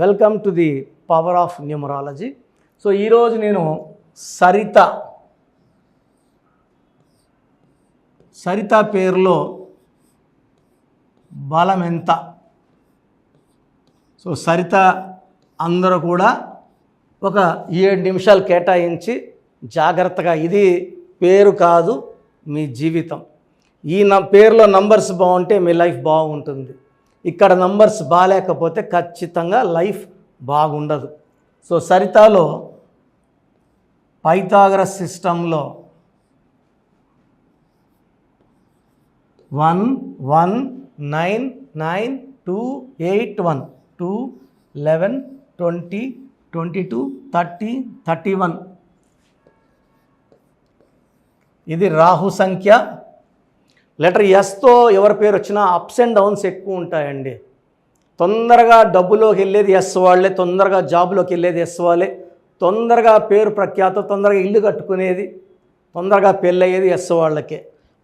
Welcome to the power of numerology. So ఈరోజు నేను సరిత పేరులో బలం ఎంత. సో సరిత అందరూ కూడా ఒక 7 నిమిషాలు కేటాయించి జాగ్రత్తగా, ఇది పేరు కాదు మీ జీవితం. ఈ పేరులో నంబర్స్ బాగుంటే మీ లైఫ్ బాగుంటుంది. ఇక్కడ నంబర్స్ బాగాలేకపోతే ఖచ్చితంగా లైఫ్ బాగుండదు. సో సరితలో పైథాగరస్ సిస్టంలో 1 1 9 9 2 8 1 2 11 20 22 30 31 ఇది రాహు సంఖ్య. లెటర్ ఎస్తో ఎవరి పేరు వచ్చినా అప్స్ అండ్ డౌన్స్ ఎక్కువ ఉంటాయండి. తొందరగా డబ్బులోకి వెళ్ళేది ఎస్ వాళ్ళే, తొందరగా జాబ్లోకి వెళ్ళేది ఎస్ వాళ్ళే, తొందరగా పేరు ప్రఖ్యాత, తొందరగా ఇల్లు కట్టుకునేది, తొందరగా పెళ్ళయ్యేది ఎస్ వాళ్ళకే,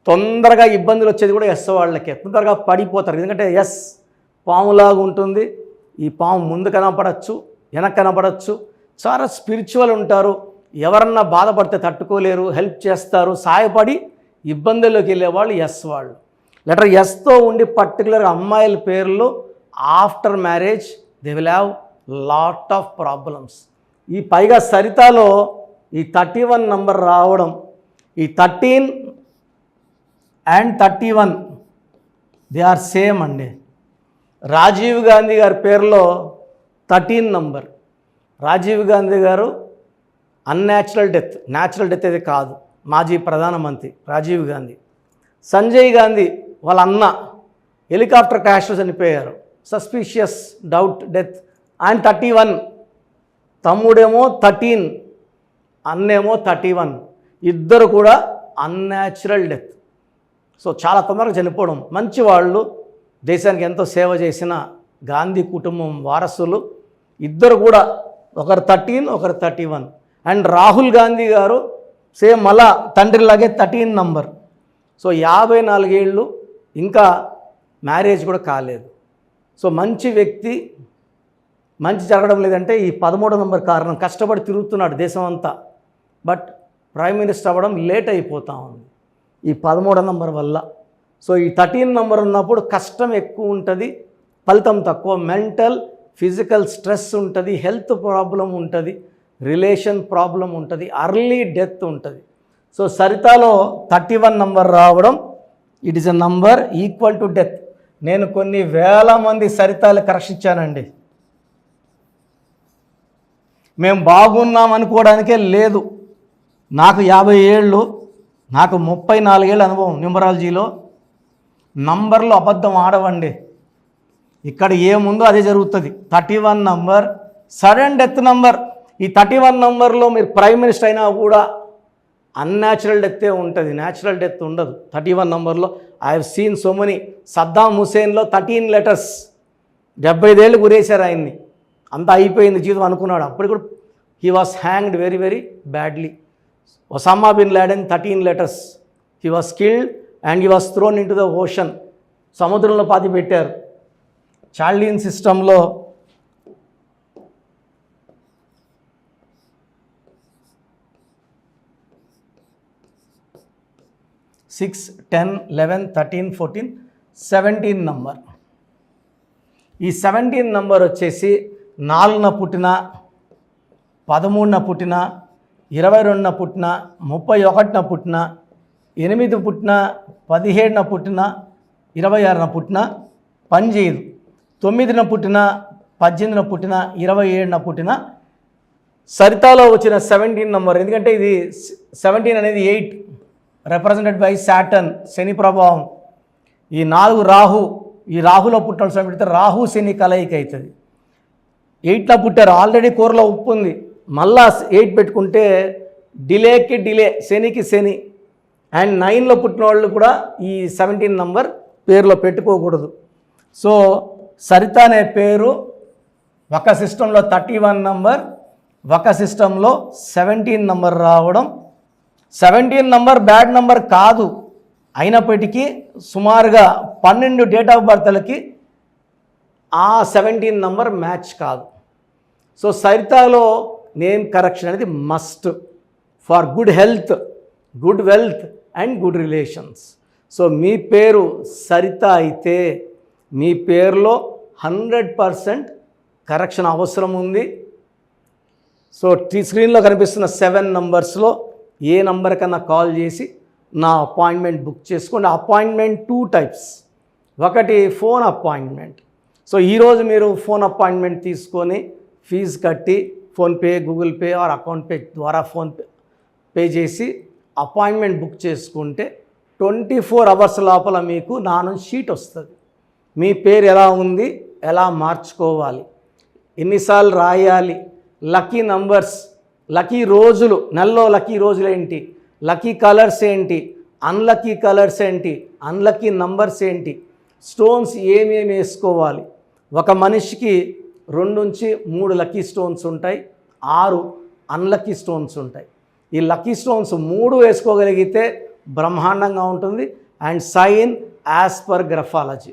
తొందరగా ఇబ్బందులు వచ్చేది కూడా ఎస్ వాళ్ళకే. తొందరగా పడిపోతారు, ఎందుకంటే ఎస్ పాములాగా ఉంటుంది. ఈ పాము ముందు కనపడచ్చు, వెనక కనపడచ్చు. చాలా స్పిరిచువల్ ఉంటారు. ఎవరన్నా బాధపడితే తట్టుకోలేరు, హెల్ప్ చేస్తారు, సాయపడి ఇబ్బందుల్లోకి వెళ్ళేవాళ్ళు ఎస్ వాళ్ళు. లెటర్ ఎస్తో ఉండి పర్టికులర్గా అమ్మాయిల పేర్లు after marriage they will have lot of problems. ఈ పైగా సరితలో ఈ 31 నంబర్ రావడం, ఈ 13 అండ్ 31 దే ఆర్ సేమ్ అండి. రాజీవ్ గాంధీ గారి పేరులో 13 నంబర్. రాజీవ్ గాంధీ గారు అన్యాచురల్ డెత్, న్యాచురల్ డెత్ అయితే కాదు, మాజీ ప్రధానమంత్రి రాజీవ్ గాంధీ. సంజయ్ గాంధీ వాళ్ళ అన్న హెలికాప్టర్ క్రాష్లో చనిపోయారు, సస్పిషియస్ డౌట్ డెత్. ఆయన 31, తమ్ముడేమో 13, అన్నేమో 31, ఇద్దరు కూడా అన్యాచురల్ డెత్. సో చాలా తొందరగా చనిపోవడం. మంచి వాళ్ళు, దేశానికి ఎంతో సేవ చేసిన గాంధీ కుటుంబం వారసులు ఇద్దరు కూడా, ఒకరు 13 ఒకరు 31. అండ్ రాహుల్ గాంధీ గారు సేమ్ మళ్ళా తండ్రిలాగే 13 నంబర్. సో 54 ఏళ్ళు, ఇంకా మ్యారేజ్ కూడా కాలేదు. సో మంచి వ్యక్తి, మంచి జరగడం లేదంటే ఈ 13 నంబర్ కారణం. కష్టపడి తిరుగుతున్నాడు దేశం అంతా, బట్ ప్రైమ్ మినిస్టర్ అవ్వడం లేట్ అయిపోతూ ఉంది ఈ 13 నంబర్ వల్ల. సో ఈ 13 నంబర్ ఉన్నప్పుడు కష్టం ఎక్కువ ఉంటుంది, ఫలితం తక్కువ. మెంటల్ ఫిజికల్ స్ట్రెస్ ఉంటుంది, హెల్త్ ప్రాబ్లం ఉంటుంది, రిలేషన్ ప్రాబ్లం ఉంటుంది, అర్లీ డెత్ ఉంటుంది. సో సరితలో 31 నంబర్ రావడం, it is a number equal to death. నేను కొన్ని వేల మంది సరితాలు కరెక్షించానండి. మేము బాగున్నాం అనుకోవడానికే లేదు. నాకు 50 ఏళ్ళు, నాకు 34 ఏళ్ళ అనుభవం న్యూమరాలజీలో. నంబర్లో అబద్ధం ఆడవండి. ఇక్కడ ఏముందో అదే జరుగుతుంది. 31 నంబర్ సడన్ డెత్ నంబర్. ఈ 31 నంబర్లో మీరు ప్రైమ్ మినిస్టర్ అయినా కూడా అన్యాచురల్ డెత్తే ఉంటుంది, న్యాచురల్ డెత్ ఉండదు 31 నంబర్లో. I have seen so many. Saddam హుసేన్లో 13 లెటర్స్, 75 ఏళ్ళు గురేశారు ఆయన్ని. అంతా అయిపోయింది జీవితం అనుకున్నాడు, అప్పుడు కూడా he was hanged very very badly. Osama bin Laden 13 letters, he was killed and he was thrown into the ocean. సముద్రంలో పాతి పెట్టారు. చాల్డియన్ సిస్టంలో 6 10 11 13 14 17 నంబర్. ఈ 17 నంబర్ వచ్చేసి 4న పుట్టిన, 13న పుట్టిన, 22న పుట్టిన, 31న పుట్టిన, 8 పుట్టిన, 17న పుట్టిన, 26న పుట్టిన పని చేయదు. 9న పుట్టిన, 18న పుట్టిన, 27న పుట్టిన. సరితలో వచ్చిన 17 నంబర్, ఎందుకంటే ఇది 17 అనేది 8 రిప్రజెంటెడ్ బై సాటర్న్, శని ప్రభావం. ఈ 4 రాహు, ఈ రాహులో పుట్టాల్సిన పెడితే రాహు శని కలయిక అవుతుంది. 8లో పుట్టారు, ఆల్రెడీ కూరలో ఉప్పు ఉంది, మళ్ళా 8 పెట్టుకుంటే డిలేకి డిలే, శనికి శని. అండ్ 9లో పుట్టిన వాళ్ళు కూడా ఈ 17 నంబర్ పేరులో పెట్టుకోకూడదు. సో సరిత అనే పేరు ఒక సిస్టంలో 31 నంబర్, ఒక సిస్టంలో 17 నంబర్ రావడం. 17 నంబర్ బ్యాడ్ నంబర్ కాదు, అయినప్పటికీ సుమారుగా 12 డేట్ ఆఫ్ బర్త్లకి ఆ 17 నంబర్ మ్యాచ్ కాదు. సో సరితలో నేమ్ కరెక్షన్ అనేది must for good health, good wealth and good relations. So మీ పేరు సరిత అయితే మీ పేరులో 100% కరెక్షన్ అవసరం ఉంది. సో స్క్రీన్లో కనిపిస్తున్న 7 నంబర్స్లో ఏ నంబర్ కన్నా కాల్ చేసి నా అపాయింట్మెంట్ బుక్ చేసుకోండి. Appointment 2 types. ఒకటి ఫోన్ అపాయింట్మెంట్. సో ఈరోజు మీరు ఫోన్ అపాయింట్మెంట్ తీసుకొని ఫీజు కట్టి PhonePe, Google pay are account pay ద్వారా పే చేసి అపాయింట్మెంట్ బుక్ చేసుకుంటే 24 అవర్స్ లోపల మీకు నా నుంచి షీట్ వస్తుంది. మీ పేరు ఎలా ఉంది, ఎలా మార్చుకోవాలి, ఎన్నిసార్లు రాయాలి, లక్కీ నంబర్స్, లక్కీ రోజులు, నెలలో లక్కీ రోజులు ఏంటి, లక్కీ కలర్స్ ఏంటి, అన్లక్కీ కలర్స్ ఏంటి, అన్లక్కీ నంబర్స్ ఏంటి, స్టోన్స్ ఏమేమి వేసుకోవాలి. ఒక మనిషికి 2 నుంచి 3 లక్కీ స్టోన్స్ ఉంటాయి, 6 అన్లక్కీ స్టోన్స్ ఉంటాయి. ఈ లక్కీ స్టోన్స్ 3 వేసుకోగలిగితే బ్రహ్మాండంగా ఉంటుంది. And sign as per graphology.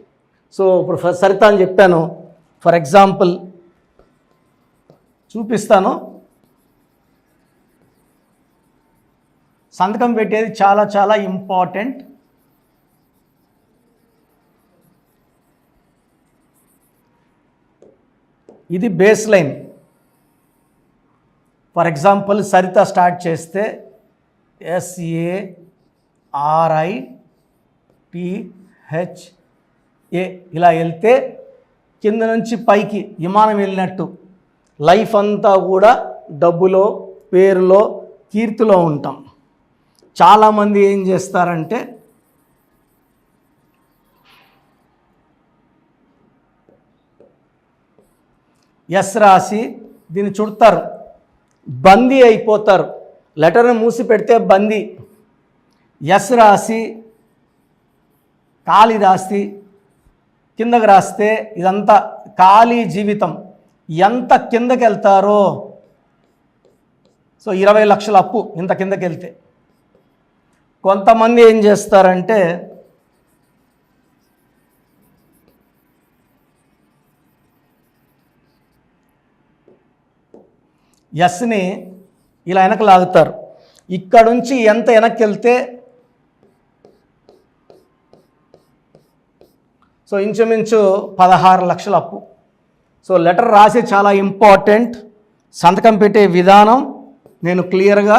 So ఇప్పుడు సరిత అని చెప్పాను, ఫర్ ఎగ్జాంపుల్ చూపిస్తాను. సంతకం పెట్టేది చాలా చాలా ఇంపార్టెంట్. ఇది base line. For example Saritha start చేస్తే SARITHA ఇలా వెళ్తే కింద నుంచి పైకి విమానం వెళ్ళినట్టు లైఫ్ అంతా కూడా డబ్బులో, పేరులో, కీర్తిలో ఉంటాం. చాలామంది ఏం చేస్తారంటే ఎస్ రాసి దీన్ని చుడతారు, బందీ అయిపోతారు. లెటర్ని మూసి పెడితే బందీ. ఎస్ రాసి ఖాళీ రాసి కిందకి రాస్తే ఇదంతా ఖాళీ జీవితం. ఎంత కిందకి వెళ్తారో, సో 20 లక్షల అప్పు ఇంత కిందకి వెళ్తే. కొంతమంది ఏం చేస్తారంటే ఎస్ని ఇలా వెనక్కి లాగుతారు. ఇక్కడ నుంచి ఎంత వెనక్కి వెళ్తే సో ఇంచుమించు 16 లక్షల అప్పు. సో లెటర్ రాసి చాలా ఇంపార్టెంట్. సంతకం పెట్టే విధానం నేను క్లియర్గా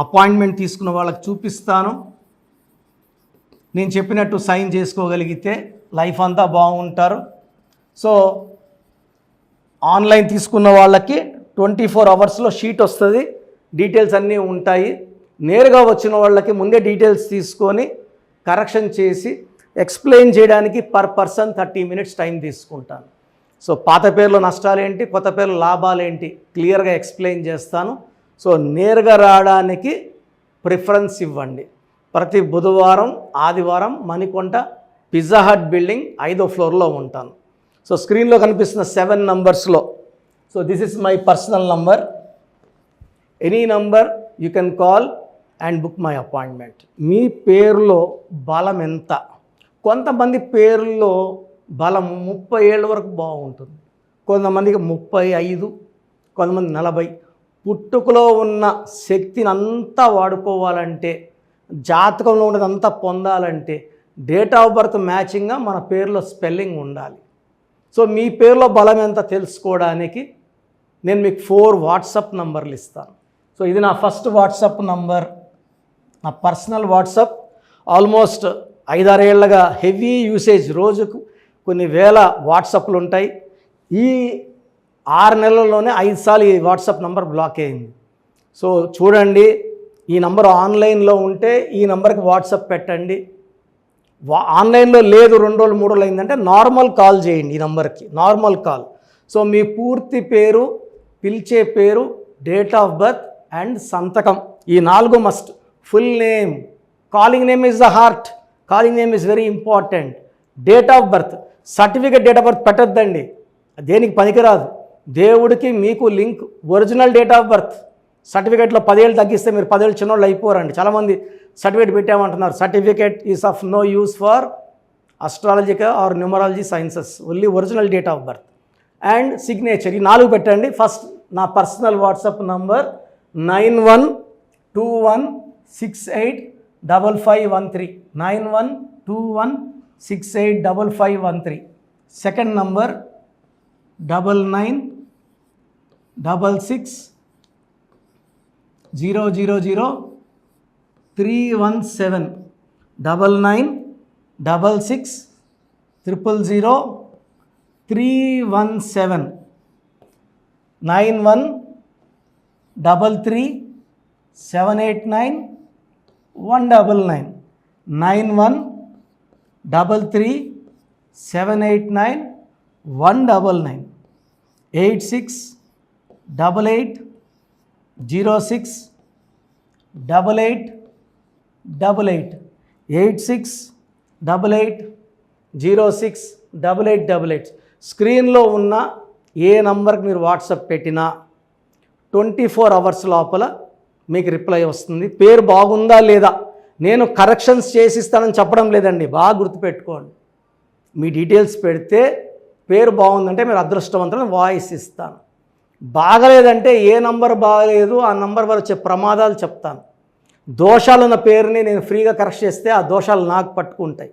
అపాయింట్మెంట్ తీసుకున్న వాళ్ళకి చూపిస్తాను. నేను చెప్పినట్టు సైన్ చేసుకోగలిగితే లైఫ్ అంతా బాగుంటారు. సో ఆన్లైన్ తీసుకున్న వాళ్ళకి 24 అవర్స్లో షీట్ వస్తుంది, డీటెయిల్స్ అన్నీ ఉంటాయి. నేరుగా వచ్చిన వాళ్ళకి ముందే డీటెయిల్స్ తీసుకొని కరెక్షన్ చేసి ఎక్స్ప్లెయిన్ చేయడానికి పర్ పర్సన్ 30 మినిట్స్ టైం తీసుకుంటాను. సో పాత పేర్లో నష్టాలేంటి, కొత్త పేర్లు లాభాలేంటి క్లియర్గా ఎక్స్ప్లెయిన్ చేస్తాను. సో నేరుగా రావడానికి ప్రిఫరెన్స్ ఇవ్వండి. ప్రతి బుధవారం, ఆదివారం మణికొండ పిజ్జా హట్ బిల్డింగ్ 5వ ఫ్లోర్లో ఉంటాను. సో స్క్రీన్లో కనిపిస్తున్న 7 నంబర్స్లో, so this is my personal number. Any number you can call and book my appointment. మీ పేరులో బలం ఎంత? కొంతమంది పేర్లలో బలం 30 ఏళ్ళ వరకు బాగుంటుంది, కొంతమందికి 35, కొంతమంది 40. పుట్టుకలో ఉన్న శక్తిని అంతా వాడుకోవాలంటే, జాతకంలో ఉన్నదంతా పొందాలంటే డేట్ ఆఫ్ బర్త్ మ్యాచింగ్గా మన పేరులో స్పెల్లింగ్ ఉండాలి. సో మీ పేరులో బలం ఎంత తెలుసుకోవడానికి నేను మీకు 4 వాట్సాప్ నంబర్లు ఇస్తాను. సో ఇది నా ఫస్ట్ వాట్సాప్ నంబర్, నా పర్సనల్ వాట్సాప్. ఆల్మోస్ట్ 5-6 ఏళ్ళగా హెవీ యూసేజ్, రోజుకు కొన్ని వేల వాట్సాప్లు ఉంటాయి. ఈ 6 నెలల్లోనే 5 సార్లు ఈ వాట్సాప్ నంబర్ బ్లాక్ అయింది. సో చూడండి, ఈ నంబర్ ఆన్లైన్లో ఉంటే ఈ నంబర్కి వాట్సాప్ పెట్టండి. ఆన్లైన్లో లేదు 2 రోజులు 3 రోజులు అయిందంటే నార్మల్ కాల్ చేయండి ఈ నంబర్కి, నార్మల్ కాల్. సో మీ పూర్తి పేరు, పిలిచే పేరు, డేట్ ఆఫ్ బర్త్ అండ్ సంతకం, ఈ 4 must. Full name, calling name is the heart, calling name is very important. Date of birth, certificate date of birth పెట్టద్దండి, దేనికి పనికిరాదు. దేవుడికి మీకు link original date of birth. సర్టిఫికేట్లో 10 ఏళ్ళు తగ్గిస్తే మీరు 10 ఏళ్ళు చిన్నోళ్ళు అయిపోరండి. చాలామంది సర్టిఫికేట్ పెట్టామంటున్నారు. Certificate is of no use for astrological or numerology sciences, only original date of birth and signature, ఈ 4 పెట్టండి. ఫస్ట్ నా personal WhatsApp number 9121685513 9121685513. Second number 9966000317 9966000317 9133789199 9133789199 8688068888 8688068888. స్క్రీన్లో ఉన్న ఏ నంబర్కి మీరు వాట్సాప్ పెట్టినా 24 అవర్స్ లోపల మీకు రిప్లై వస్తుంది. పేరు బాగుందా లేదా, నేను కరెక్షన్స్ చేసిస్తానని చెప్పడం లేదండి, బాగా గుర్తుపెట్టుకోండి. మీ డీటెయిల్స్ పెడితే పేరు బాగుందంటే మీరు అదృష్టవంతులను వాయిస్ ఇస్తాను, బాగలేదంటే ఏ నంబర్ బాగలేదు ఆ నంబర్ వల్ల వచ్చే ప్రమాదాలు చెప్తాను. దోషాలున్న పేరుని నేను ఫ్రీగా కరెక్ట్ చేస్తే ఆ దోషాలు నాకు పట్టుకుంటాయి.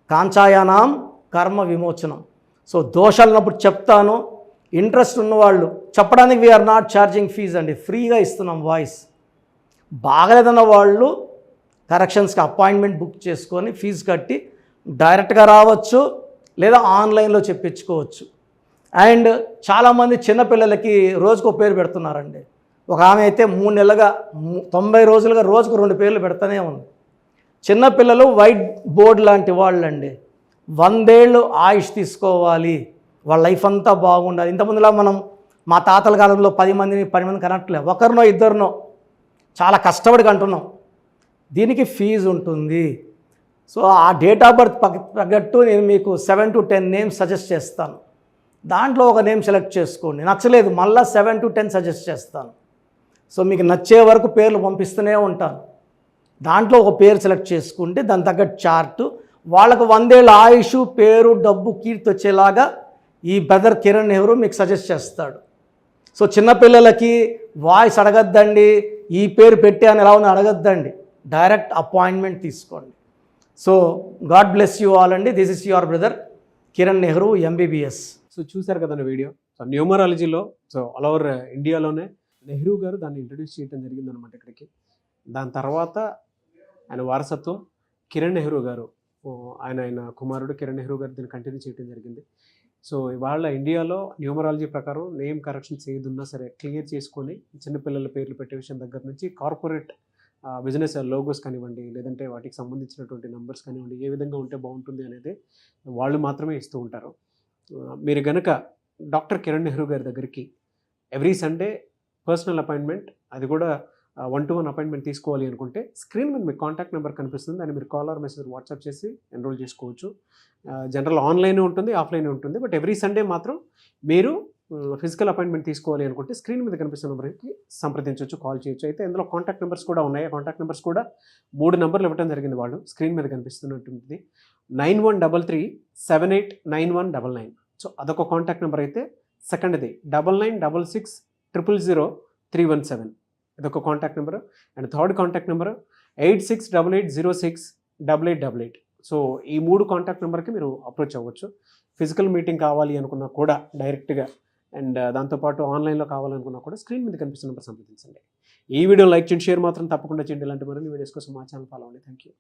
కాంచాయానాం కర్మ విమోచనం. సో దోషాలు ఉన్నప్పుడు చెప్తాను. ఇంట్రెస్ట్ ఉన్నవాళ్ళు చెప్పడానికి వీఆర్ నాట్ ఛార్జింగ్ ఫీజ్ అండి, ఫ్రీగా ఇస్తున్నాం వాయిస్. బాగలేదన్న వాళ్ళు కరెక్షన్స్కి అపాయింట్మెంట్ బుక్ చేసుకొని ఫీజు కట్టి డైరెక్ట్గా రావచ్చు, లేదా ఆన్లైన్లో చెప్పించుకోవచ్చు. అండ్ చాలామంది చిన్నపిల్లలకి రోజుకో పేరు పెడుతున్నారండి. ఒక ఆమె అయితే 3 నెలలుగా 90 రోజులుగా రోజుకు 2 పేర్లు పెడతానే ఉంది. చిన్నపిల్లలు వైట్ బోర్డ్ లాంటి వాళ్ళండి, 100 ఏళ్ళు ఆయుష్ తీసుకోవాలి, వాళ్ళ లైఫ్ అంతా బాగుండాలి. ఇంతకుముందులా మనం మా తాతల కాలంలో 10 మందిని కనట్లే, ఒకరినో ఇద్దరినో చాలా కష్టపడి కంటున్నాం. దీనికి ఫీజు ఉంటుంది. సో ఆ డేట్ ఆఫ్ బర్త్ తగ్గట్టు నేను మీకు 7 to 10 నేమ్స్ సజెస్ట్ చేస్తాను. దాంట్లో ఒక నేమ్ సెలెక్ట్ చేసుకోండి, నచ్చలేదు మళ్ళీ 7 to 10 సజెస్ట్ చేస్తాను. సో మీకు నచ్చే వరకు పేర్లు పంపిస్తూనే ఉంటాను. దాంట్లో ఒక పేరు సెలెక్ట్ చేసుకుంటే దాని తగ్గట్టు చార్టు, వాళ్ళకు 100 ఏళ్ళ ఆయుష్, పేరు, డబ్బు, కీర్తి వచ్చేలాగా ఈ బ్రదర్ కిరణ్ నెహ్రూ మీకు సజెస్ట్ చేస్తాడు. సో చిన్నపిల్లలకి వాయిస్ అడగద్దండి, ఈ పేరు పెట్టాను ఎలా ఉందో అడగద్దండి, డైరెక్ట్ అపాయింట్మెంట్ తీసుకోండి. So god bless you all అండి. This is your brother Kiran Nehru MBBS. So చూశారు కదా వీడియో. సో న్యూమరాలజీలో సో ఆల్ ఓవర్ ఇండియాలోనే నెహ్రూ గారు దాన్ని ఇంట్రడ్యూస్ చేయడం జరిగిందనమాట ఇక్కడికి. దాని తర్వాత ఆయన వారసత్వం కిరణ్ నెహ్రూ గారు, ఆయన కుమారుడు కిరణ్ నెహ్రూ గారు దీన్ని కంటిన్యూ చేయడం జరిగింది. సో ఇవాళ ఇండియాలో న్యూమరాలజీ ప్రకారం నేమ్ కరెక్షన్స్ ఏదున్నా సరే క్లియర్ చేసుకొని చిన్నపిల్లల పేర్లు పెట్టే విషయం దగ్గర నుంచి కార్పొరేట్ బిజినెస్ లోగోస్ కానివ్వండి, లేదంటే వాటికి సంబంధించినటువంటి నెంబర్స్ కానివ్వండి, ఏ విధంగా ఉంటే బాగుంటుంది అనేది వాళ్ళు మాత్రమే ఇస్తూ ఉంటారు. మీరు కనుక డాక్టర్ కిరణ్ నెహ్రూ గారి దగ్గరికి ఎవ్రీ సండే పర్సనల్ అపాయింట్మెంట్, అది కూడా 1-to-1 అపాయింట్మెంట్ తీసుకోవాలి అనుకుంటే స్క్రీన్ మీద మీకు కాంటాక్ట్ నెంబర్ కనిపిస్తుంది, దాన్ని మీరు కాల్ ఆర్ మెసేజ్ వాట్సాప్ చేసి ఎన్రోల్ చేసుకోవచ్చు. జనరల్ ఆన్లైన్ ఉంటుంది, ఆఫ్లైన్ ఉంటుంది. బట్ ఎవ్రీ సండే మాత్రం మీరు ఫిజికల్ అపాయింట్మెంట్ తీసుకోవాలి అనుకుంటే స్క్రీన్ మీద కనిపిస్తున్న నెంబర్కి సంప్రదించవచ్చు, కాల్ చేయొచ్చు. అయితే ఇందులో కాంటాక్ట్ నెంబర్స్ కూడా ఉన్నాయి. ఆ కాంటాక్ట్ నెంబర్స్ కూడా 3 నెంబర్లు ఇవ్వడం జరిగింది. వాళ్ళు స్క్రీన్ మీద కనిపిస్తున్నట్టుంది 9133789199. సో అదొక కాంటాక్ట్ నెంబర్ అయితే. సెకండ్ది 9966000317, ఇదొక contact number. And third contact number 8688068888. So ఈ 3 కాంటాక్ట్ నెంబర్కి మీరు అప్రోచ్ అవ్వచ్చు. ఫిజికల్ మీటింగ్ కావాలి అనుకున్నా కూడా డైరెక్ట్గా, అండ్ దాంతోపాటు ఆన్లైన్లో కావాలనుకున్నా కూడా స్క్రీన్ మీద కనిపిస్తున్న నెంబర్ సంప్రదించండి. ఈ వీడియో లైక్ చేయండి, షేర్ మాత్రం తప్పకుండా చేయండి. ఇలాంటి మరిన్ని వీడియోస్ కోసం మా ఛానల్ ఫాలో అవ్వండి. Thank you.